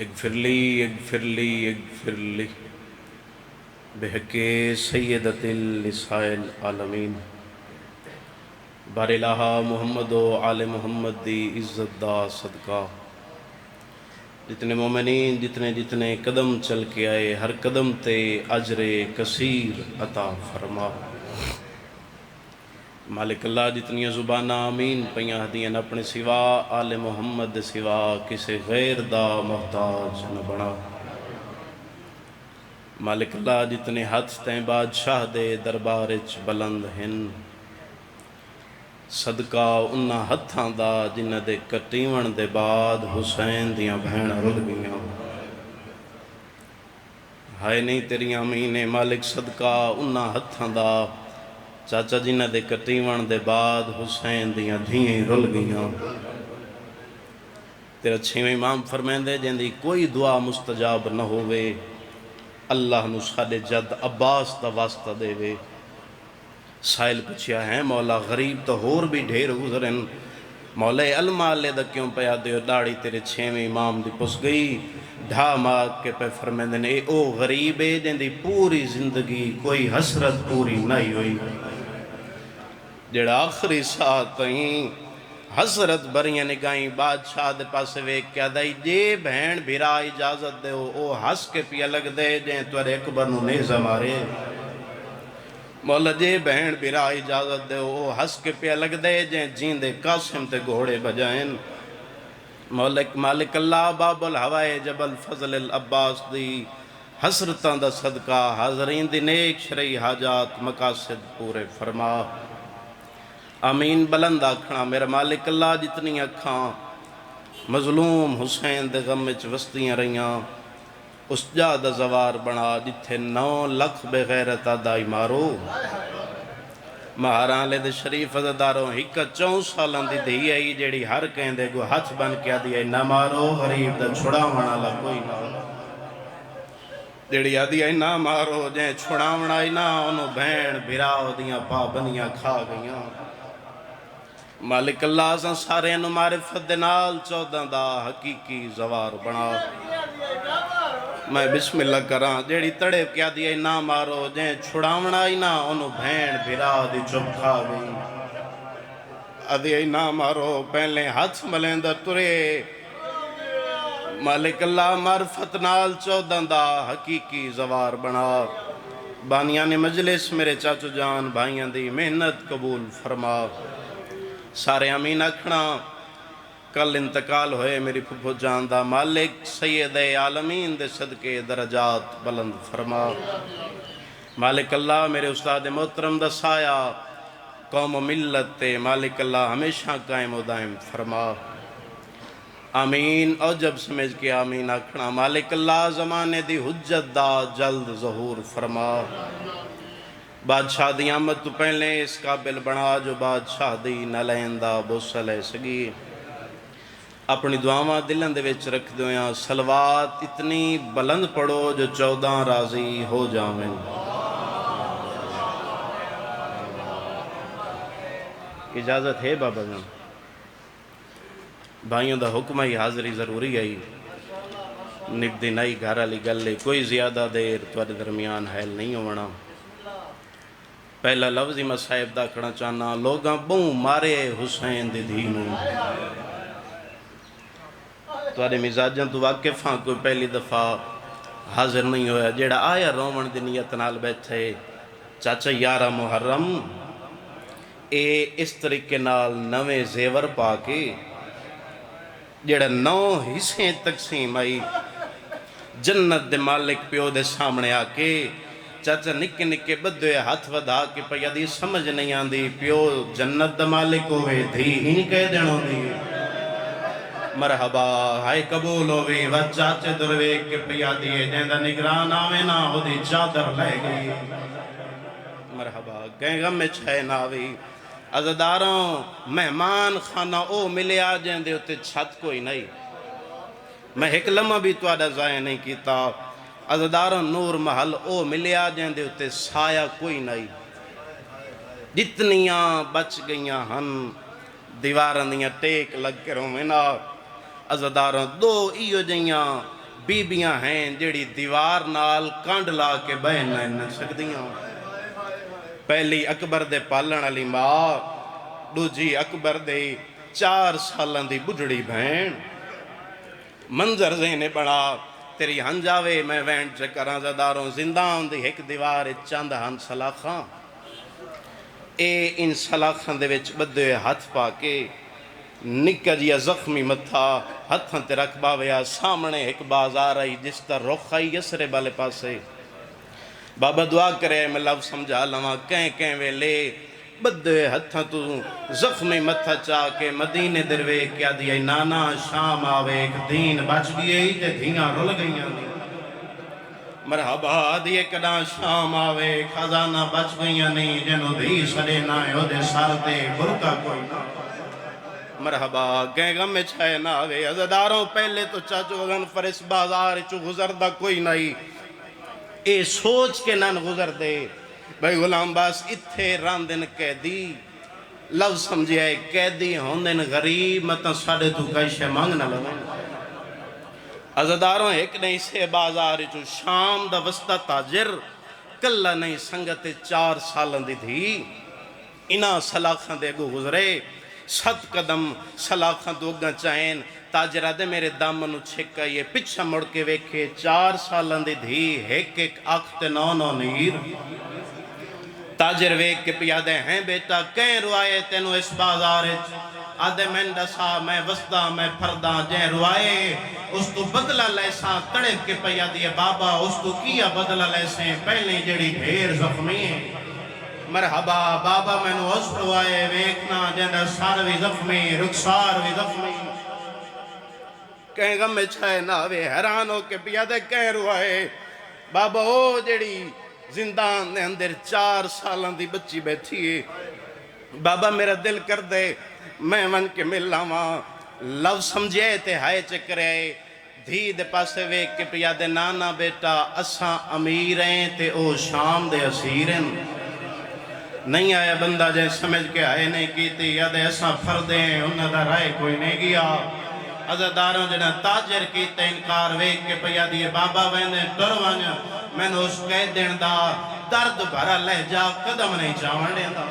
اغفر لی اغفر لی اغفر لی بحق سیدت النساء العالمین بار الہا محمد و آل محمد دی عزت دا صدقہ جتنے مومنین جتنے قدم چل کے آئے ہر قدم تے اجر کثیر عطا فرما۔ مالک اللہ جتنی زبانہ آمین پیاں ہدیاں اپنے سوا آل محمد سوا کسے غیر دا محتاج نہ بنا۔ مالک اللہ جتنے ہاتھ تیں بادشاہ دے دربارچ بلند ہن صدقہ انہاں ہتھاں دا جنہ دے کٹیون دے بعد حسین دیاں بہن رل گیاں۔ ہائے نہیں تیری آمین مالک صدقہ انہاں ہتھاں دا چاچا جنہ دے کٹیون دے بعد حسین دیاں دھیئیں رل گیاں۔ تیرا چھویں امام فرمیندے جن دی کوئی دعا مستجاب نہ ہوئے اللہ نو ساڈے جد عباس دا واسطہ دے وے۔ سائل پچھیا ہے مولا غریب تو ہور بھی ڈھیر گزرن مولا علمہ لے دا کیوں پیا دیو داڑی تیرے چھویں امام دی پس گئی ڈھا ماگ کے پہ فرمیندے اے او غریب ہے جن دی پوری زندگی کوئی حسرت پوری نہیں ہوئی جڑا آخری ساتھ تئیں حسرت بریاں نگائیں بادشاہ دے پاسے ویک کیا دائی جے بہن بھیرا اجازت دے او ہس کے پیا لگ دے جیں توڑے اکبر نو نیزہ مارے مولا جے بہن بھیرا اجازت دے او ہس کے پیا لگ دے جیں جیندے قاسم تے گھوڑے بجائیں مالک اللہ باب الہوائے جبل فضل العباس دی حسرتاں دا صدقہ حاضرین دی نیک شرعی حاجات مقاصد پورے فرما۔ آمین بلند آکھنا میرا مالک اللہ جتنی اکھاں مظلوم حسین دے غم وچ وستیاں رہیاں اس جا دا زوار بنا جتھے 9 لکھ بے غیرت آدائی مارو مہاران لے دے شریف عزداروں ہکا 4 سالان دی دھی آئی جیڑی ہر کہیں دے گو ہاتھ بن کیا دی آئی نہ مارو غریب دا چھڑا ونا لا کوئی نہ جیڑی آدھی آئی نہ مارو جیں چھڑا ونا آئی نہ انہوں بہن بھراؤ دیاں پابندیاں کھا گئیاں۔ مالک اللہ سن سارے انہوں معرفت دنال 14 دا حقیقی زوار بنا۔ میں بسم اللہ کراں جیڑی تڑے کیا دی نہ مارو جیں چھڑاونا ہی نہ انہوں بھین بھرا دی چپ کھا گئی ادھی نہ مارو پہلے ہاتھ ملیندہ ترے مالک اللہ معرفت نال 14 دا حقیقی زوار بنا۔ بانیان مجلس میرے چاچو جان بھائیاں دی محنت قبول فرما۔ سارے امین اکھنا کل انتقال ہوئے میری پھپھو جان دا مالک سید عالمین دے صدقے درجات بلند فرما۔ مالک اللہ میرے استاد محترم دا سایہ قوم و ملت تے مالک اللہ ہمیشہ قائم و دائم فرما۔ آمین اور جب سمجھ کے آمین اکھنا مالک اللہ زمانے دی حجت دا جلد ظہور فرما۔ بادشاہ دی آمد تو پہلے اس قابل بنا جو بادشاہ دی نہ لیندہ بوسلے سگی اپنی دعاواں دلن دے وچ رکھ دویاں سلوات اتنی بلند پڑھو جو 14 راضی ہو جاویں۔ اجازت ہے بابا جان بھائیوں دا حکم ہی حاضری ضروری ہے نک دی نئی گھر علی گلے کوئی زیادہ دیر توڑے درمیان حیل نہیں ہونا۔ پہلا لفظی مسائب دا کھڑا چاہنا لوگاں بوں مارے حسین دی دھینوں توڑے مزاجاں تو واقف ہاں کوئی پہلی دفعہ حاضر نہیں ہویا جیڑا آیا رومن دی نیت نال بیٹھے چاچا 11 محرم اے اس طریقے نال نویں زیور پا کے جیڑا 9 حصے تقسیم آئی جنت دے مالک پیو دے سامنے آکے چاچا نکے نکے بدوے ہاتھ ودا کے پہ یادی سمجھ نہیں آن دی پیو جنت دے مالک ہوئے دھی ہی نہیں کہہ دینوں دی مرحبا ہائے قبول ہوئی و چاچے دروے کے پہ یادی ہے جیندہ نگران آوے نہ ہو دی چادر لے گئی مرحبا گئے غم میں چھے ناوی عزداروں مہمان خانہ او ملے آ جیندے ہوتے چھت کوئی نہیں میں ایک لمحہ بھی تو آدھا ضائع نہیں کیتا عزداروں نور محل او ملے آ جیندے ہوتے سایہ کوئی نہیں جتنیاں بچ گئیاں ہن دیواراں دیاں ٹیک لگ کے رومینا عزداروں 2 ایو جیاں بیبیاں ہیں جڑی دیوار نال کنڈ لا کے بہ نہ سکدیاں پہلی اکبر دے پالن والی ماں دوجی اکبر دے 4 سالاں دی بڈڑی بہن منظر ذہنے بڑا تیری ہنجاوے میں وین چکراں زداروں زندان دی ایک دیوار چند ہن سلاخاں اے ان سلاخاں دے وچ بدے ہاتھ پا کے نکا جیا زخمی متھا ہتھاں تے رکھ باویا سامنے ایک بازار آئی جس تا رخ آئی یسرے بالے پاسے بابا دعا کرے میں لفظ سمجھا لواں کہیں ویلے بدے ہتھاں تو زخمی متھا چاہ کے مدینے دروے کیا دیا نانا شام آوے ایک دین بچ گئی تے دھیاں رول گئیاں مرحبا دیئے کدا شام آوے خزانہ بچ گئیاں نہیں جنو دھی سڑے نہ دے سار دے برکا کوئی نہ مرحبا گئے غم میں چھائے نہ آوے عزداروں پہلے تو چاچو غنفر اس بازار چو گزردہ کوئی نہیں اے سوچ کے نان گزر دے بھائی غلام باس اتھے راندن قیدی لفظ سمجھے آئے قیدی ہوندن غریب مطا ساڑے تو کائشے مانگنا لگیں عزداروں ایک نہیں سے بازار چو شام دا وسطہ تاجر کلہ نہیں سنگت 4 سالن دی تھی انہا سلاخان دے گو گزرے 7 قدم سلاخان دوگاں چاہیں تاجرہ دے میرے دامنو چھکا یہ پچھا مڑ کے ویکھے 4 سالن دی تھی ایک آخت 9 نیر تاجر ویک کے پیادے ہیں بیٹا کہیں روائے تینو اس بازار آدھے میں ڈسا میں وسطہ میں پھردہ جہیں روائے اس تو بدلہ لیساں تڑک کے پیادی بابا اس تو کیا بدلہ لیسیں پہلے جڑی ڈھیر زخمی ہیں مرحبا بابا میں نو اس روائے ویکنا جہاں ساروی زخمی رخسار وی زخمی کہیں غم میں چھائے ناوے حیران ہو کے پیادے کہیں روائے بابا او جڑی زندان دے اندر 4 سالان دی بچی بیٹھی ہے بابا میرا دل کر دے میں ون کے مل لاواں لو سمجھے تے ہائے چکرے دھی دے پاسے ویک کے پیا دے نانا بیٹا اساں امیر ہیں تے او شام دے اسیر ہیں نہیں آیا بندہ جائے سمجھ کے آئے نہیں کیتی یا دے اساں پھردے ہیں انہاں دا رائے کوئی نہیں گیا عزداروں جنہ تاجر کیتے انکار ویک کے پیا دیئے بابا وینے ٹروانا میں نے اس قید دین دا درد بھرا لے جا قدم نہیں چاہنے دا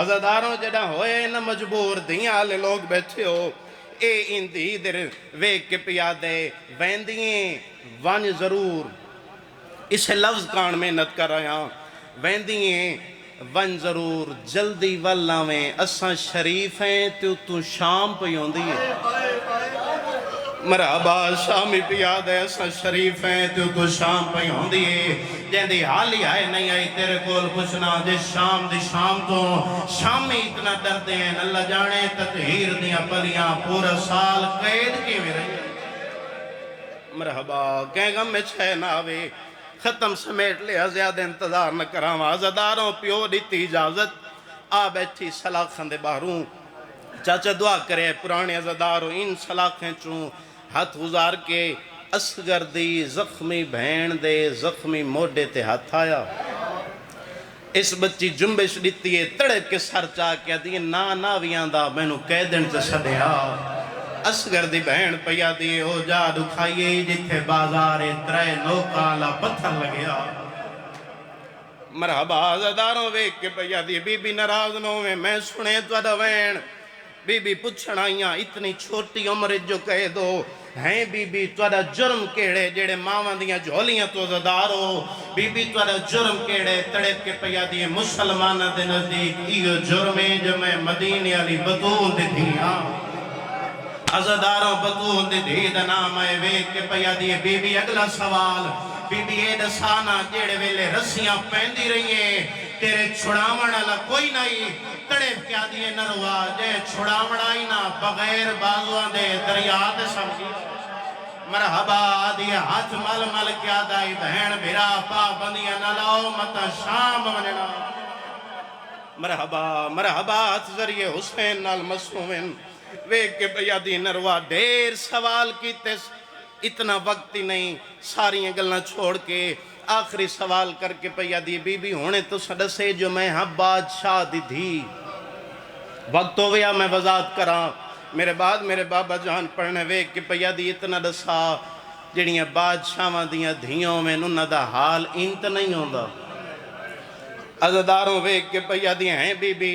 عزداروں جنہ ہوئے نہ مجبور دیاں آلے لوگ بیٹھے ہو اے ان دی در ویک کے پیا دے ویندییں ون ضرور اسے لفظ کان محنت کر رہا ویندییں ون ضرور جلدی واللاویں اساں شریف ہیں تو شام پہ ہوندی ہے مرحبا شامی پیاد ہے اساں شریف ہیں تو شام پہ ہوندی ہے جہندی حالی آئے نہیں آئی تیرے کول پوچھنا جس شام دی شام تو شامی اتنا ڈرتے ہیں اللہ جانے تطہیر دیا پلیاں پورا سال قید کے میں رہی مرحبا کہیں غم میں چھے ناوے ختم سمیٹ لیا زیادہ انتظار نہ کراما عزداروں پیو دیتی اجازت آ بیٹھی سلاخن دے باہروں چاچا دعا کرے پرانے عزداروں ان سلاخیں چوں ہاتھ گزار کے اسگر دی زخمی بہن دے زخمی موڈے تے ہاتھ آیا اس بچی جنبش دیتی ہے تڑپ کے سر چاہ کیا دی نا ویاں دا میں نو قیدن سے سدیا اسگر دی بہن پیا دی ہو جا دکھائیے جتھے بازار ترے نوکالا پتھر لگیا مرحبا عزداروں ویک کے پیا دی بی بی ناراض نو میں سنے تو ادوین بی بی پچھڑائیاں اتنی چھوٹی عمر جو کہے دو ہیں بی بی توڑا جرم کیڑے جیڑے ماوان دیاں جھولیاں تو عزدارو بی بی توڑا جرم کیڑے تڑپ کے پیا دی مسلمانہ دے نزدیک ایو جرمیں جو میں مدینے علی بطول دی دھیاں عزداروں بطول دی دھی دا نام آئے ویک کے پیا دیئے بی بی اگلا سوال بی بی اے دسانا جیڑے ویلے رسیاں پہندی رہی ہیں تیرے چھڑاوڑا لا کوئی نہیں تڑپ کیا دیئے نروا جے چھڑاوڑا ہی نا بغیر بازوان دے دریات سمجھی مرحبا دیئے ہاتھ مل مل کیا دائی بہن بھرا پا بندیاں نلاؤ متا شام بننا مرحبا ہاتھ ذریعے حسین نال مسومن ویک کے پیا دی نروا دیر سوال کیتے اتنا وقت ہی نہیں ساری گلنا چھوڑ کے آخری سوال کر کے پیا دی بی بی ہونے تو سڈسے جو میں ہاں بادشاہ دی دھی وقت ہو گیا میں وضاحت کراں میرے بعد میرے بابا جان پڑھنے ویک کہ پیا دی اتنا دسا جڑیاں بادشاہاں دیاں دھیوں میں انہاں دا حال انت نہیں ہوندا عزداروں ویک کے پیا دی ہیں بی بی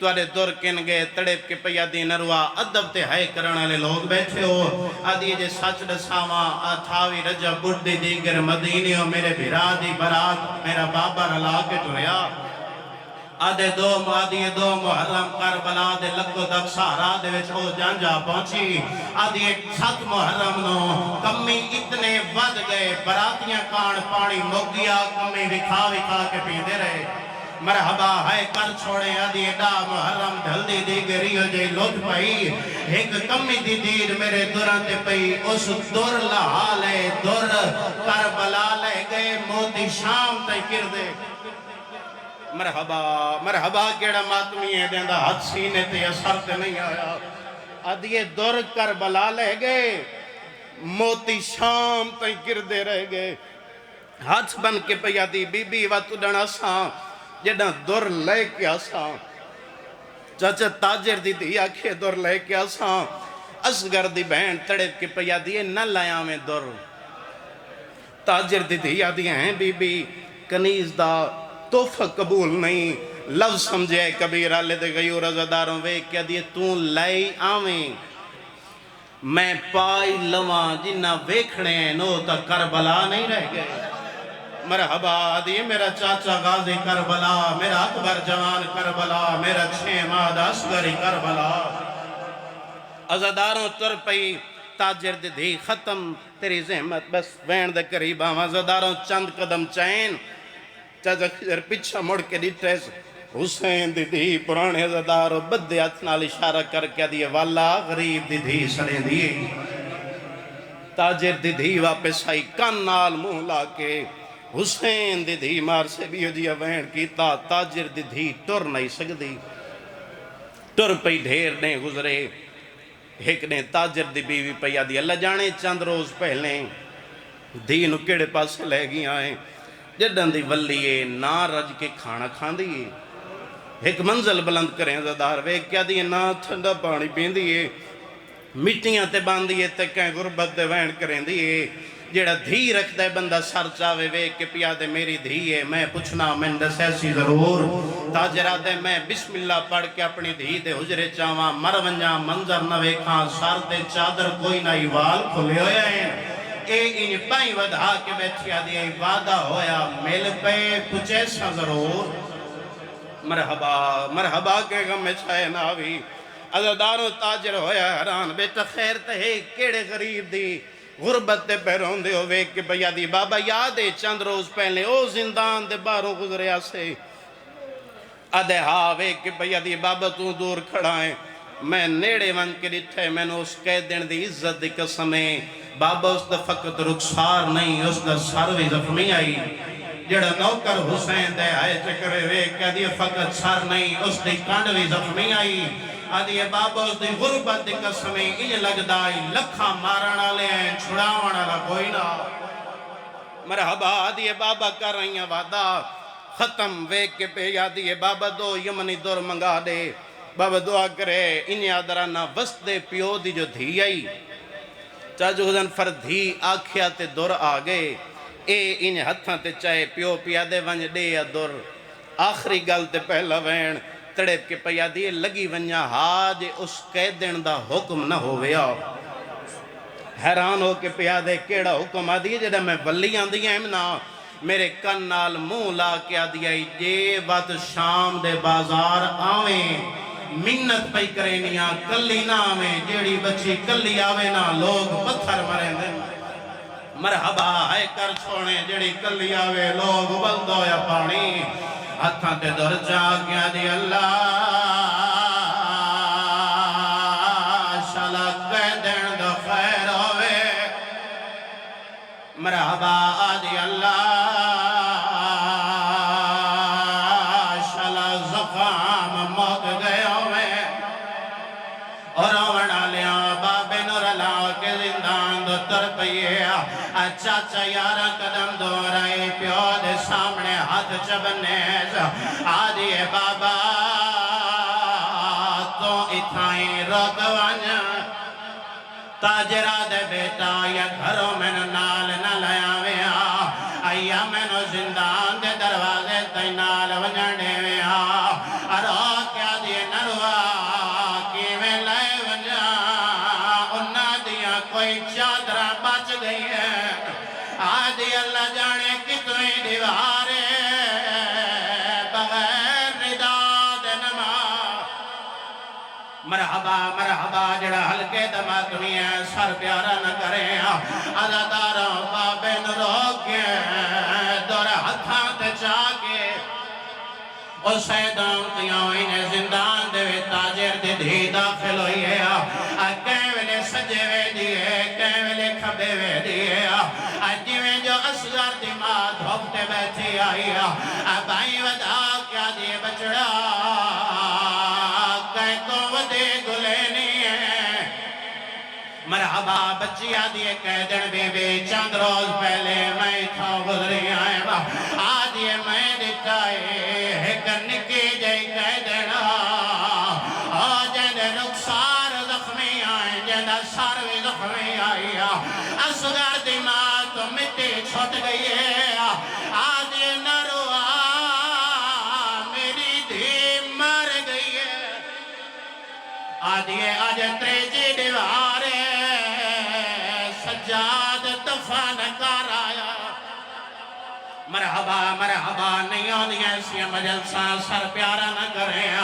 توارے دور کن گئے تڑپ کے پیا دی نروا ادب تے ہائے کرنے لے لوگ بیٹھے ہو آدھی جے سچ دساواں آتھاوی رجب بڑھدی دیگر مدینیوں میرے بھرا دی برات میرا بابا رلا کے ٹویا آدھے دو محرم کربلا دے لکو تک سہارا دے وچ او جانجا پہنچی آدھی ایک 7 محرم نو کمی اتنے ود گئے براتیاں کان پانی موگیا کمی وکھا کے پیندے رہے مرحبا ہے کر چھوڑے آدھی دا محرم ڈھل دی دیگریو جے لوٹ پئی ایک کمی دی دید میرے دوران تے پئی اس دور لحالے دور کربلا لے گئے موتی شام تے کردے مرحبا کیڑا ماتمی ہے دیندہ حد سینے تے اثر تے نہیں آیا آدھیے دور کربلا لے گئے موتی شام تے گردے رہ گئے ہاتھ بن کے پیا دی بی بی واتو ڈنا ساں جڑا دور لے کے آساں چاچا تاجر دی دی آکھے دور لے کے آساں اصغر دی بہن تڑپ کے پیا دیئے نہ لائیاں میں دور تاجر دی دی آدھی ہیں بی بی کنیز دا توفہ قبول نہیں لفظ سمجھے کبیرہ لے دے گئی اور عزداروں وے کیا دیئے تو لائی آویں میں پائی لواں جنہ ویکھنے نو تا کربلا نہیں رہ گئے مرحبا دیئے میرا چاچا غازی کربلا میرا اکبر جوان کربلا میرا 6 ماہ اصغری کربلا عزداروں تر پئی تاجر دی دی ختم تیری زحمت بس وین دے قریب آواں عزداروں چند قدم چین چاچا خجر پچھا مڑ کے دیٹھے حسین دی دی پرانے عزداروں بدے اتنال اشارہ کر کے دیئے والا غریب دی دی سڑے دیئے تاجر دی دی واپس آئی کان نال منہ لا کے حسین دی دی مار سے بھی جی وین کیتا تاجر دی دی ٹر نہیں سکتی ٹر پئی ڈھیر نے گزرے ایک نے تاجر دی بیوی پیا دی اللہ جانے چند روز پہلے دی نو کیڑے پاس لے گی آئیں جڈن دی ولیے نا رج کے کھانا کھان دیئے ایک منزل بلند کریں زدار وے کیا دیئے نا تھنڈا پانی پین دیئے مٹیاں تے باندھ دیئے تے کہیں غربت دے وین کریں دیئے جیڑا دھی رکھ دے بندہ سر چاوے وے کہ پیا دے میری دھی ہے میں پوچھنا میں دس ایسی ضرور تاجرہ دے میں بسم اللہ پڑھ کے اپنی دھی دے حجرے چاواں مرونجاں منظر نوے کھاں سار دے چادر کوئی نہ ایوال کھلے ہویا ہے اے ان پائیں ودھا کے بیٹھیا دیا وعدہ ہویا مل پہ کچھ ایسا ضرور مرحبا کے غم میں چھائے ناوی عزداروں تاجر ہویا حیران بیٹا خیر تے کیڑے غریب دی غربت دے پیرون دے ہوئے کہ بھیا دی بابا یادے چند روز پہلے او زندان دے باروں گزریا سے آدھے ہاوے کہ بھیا دی بابا تو دور کھڑائیں میں نیڑے ون کے ڈٹھے میں نے اس قید دن دی عزت دی قسمیں بابا اس دا فقط رخسار نہیں اس دا سر بھی زخمی آئی جڑا نوکر حسین دے آئے چکرے وے کہ دی فقط سر نہیں اس دی کانڈ بھی زخمی آئی آدھی بابا اس دی غربت دی قسمیں انج لگ دائی لکھا مارنا لے ہیں چھڑاونا لے کوئی نہ مرحبا آدھی بابا کر رہی ہیں وعدہ ختم ویک کے پہ آدھی بابا دو یمنی دور منگا دے بابا دعا کرے انہیں آدھرانا وست دے پیو دی جو دھی آئی چاچو حسن فر دھی آکھیا تے دور آگے اے انہیں ہتھاں تے چاہے پیو پیا دے ونج دے یا دور آخری گل تے پہلا وین تڑپ کے پیا دیئے لگی ونجا ہاج اس قیدن دا حکم نہ ہویا حیران ہو کے پیا دے کیڑا حکم آدھی جڑا میں ولی آندھی ہیں امنا میرے کن نال منہ لا کے آدھی جے وقت شام دے بازار آویں منت پئی کرینیاں کلی نہ آویں جیڑی بچی کلی آویں نہ لوگ پتھر مریں دیں مرحبا ہے کر چھوڑیں جیڑی کلی آویں لوگ بلدو یا پانی ہتھاں تے در جا گیا دی اللہ شالا قیدن دو خیر ہوئے مرحبا آدھی اللہ شالا زخام موت گئے ہوئے اور اوڑا لیا بابے نور اللہ کے زندان دو تر پئیے چاچا یارا قدم دو رہی پیو دے سامنے ہاتھ چبنے آدھی بابا تو اتھائیں روک وانیا تاجرہ دے بیٹا یا گھروں میں نال نہ لیا ویا آیا میں نو زندان دے دروازے تے نال ونجنے ویا ارو کیا دیے نروا کی میں لے ونجا انہ دیا کوئی چادرہ بچ گئی ہے آدھی اللہ جانے کتنی دیوارے بغیر رداد نماز مرحبا مرحبا جڑا ہلکے دماغمی ہے سر پیارا نہ کریں عزاداروں بابے نو روکے دور ہتھاں تے چاکے او سیدان تیاں انہیں زندان دے تاجر دے دھی داخل ہوئی ہے کہیں ویلے سجے وے دیئے کہیں ویلے کھبے وے دیئے جیویں جو اصغر دی ماں دھوپتے بیٹھی آئی بھائی ودا کیا دیئے بچڑا کہیں کو ودے گلے نہیں ہے مرحبا بچی آدھیے کہہ دن بے بے چند روز پہلے میں تھا گزری آئے آدھیے میں دکھائے ایک نکی جائی کہہ دینا جیندے رخسار زخمی آئے جیندہ ساروی زخمی آئی اصغر دی ماں تو مٹی چھوٹ گئی ہے آدھیے نروا میری دھی مر گئی ہے آدھیے آج تریجی دیوارے سجاد دفن کر آیا مرحبا مرحبا نہیں آنی ایسی مجلسہ سر پیارا نہ کریں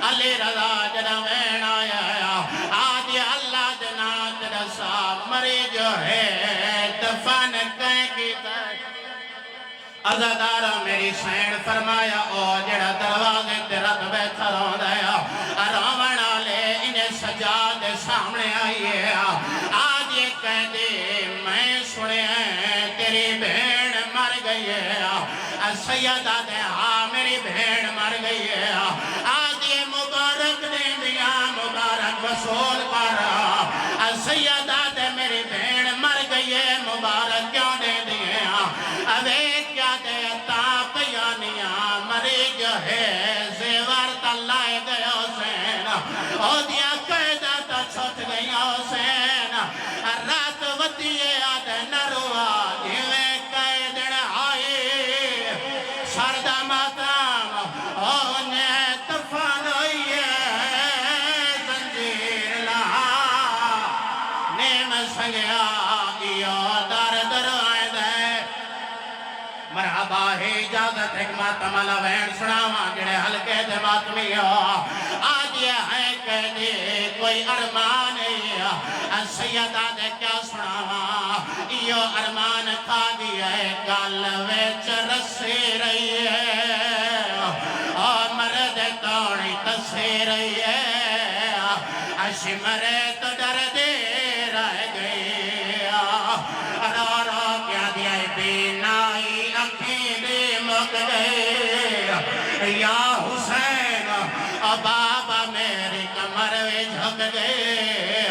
علی رضا جنہ وین آیا آدھی اللہ جنات رسا مری جو ہے دفن کہیں کی تک عزادارہ میری سین فرمایا او جڑا دروازے تیرت بیٹھا رہا دیا رومن آلے انہیں سجاد سامنے آئیے آج یہ کہہ دے میں سنے تیری بھیڑ مر گئی ہے سیدہ دے میری بھیڑ مر گئی ہے آج یہ مبارک دے دیا مبارک وصول پر سیدہ دے میری بھیڑ مر گئی ہے مبارک کیوں دے دیا ابے کیا دیتا پیانیاں مری جو ہے زیور تلائے گئے حسین او دیا قیدہ تا چھوٹ گئی حسین رات ودیے آدھ نروا دیوے قیدن آئی سردہ ماتم انہیں تفان ہوئی ہے زنجیر لہا نیم سنگیا ایو در در آئے دے مرحبا ہی اجازت حکمت مالا وین سناواں جڑے ہلکے دے ماتمی آج یہ ہے کہ دی کوئی ارمان سیدہ دے کیا سناواں یہ ارمان کھا گیا ہے گل ویچ رسی رہی ہے اور مرد توڑی تسی رہی ہے شمرے تو ڈر دے رہ گئی رو رو کیا دیا بینائی اکھیں دے مک گئے یا حسین بابا میری کمر وے جھک گئے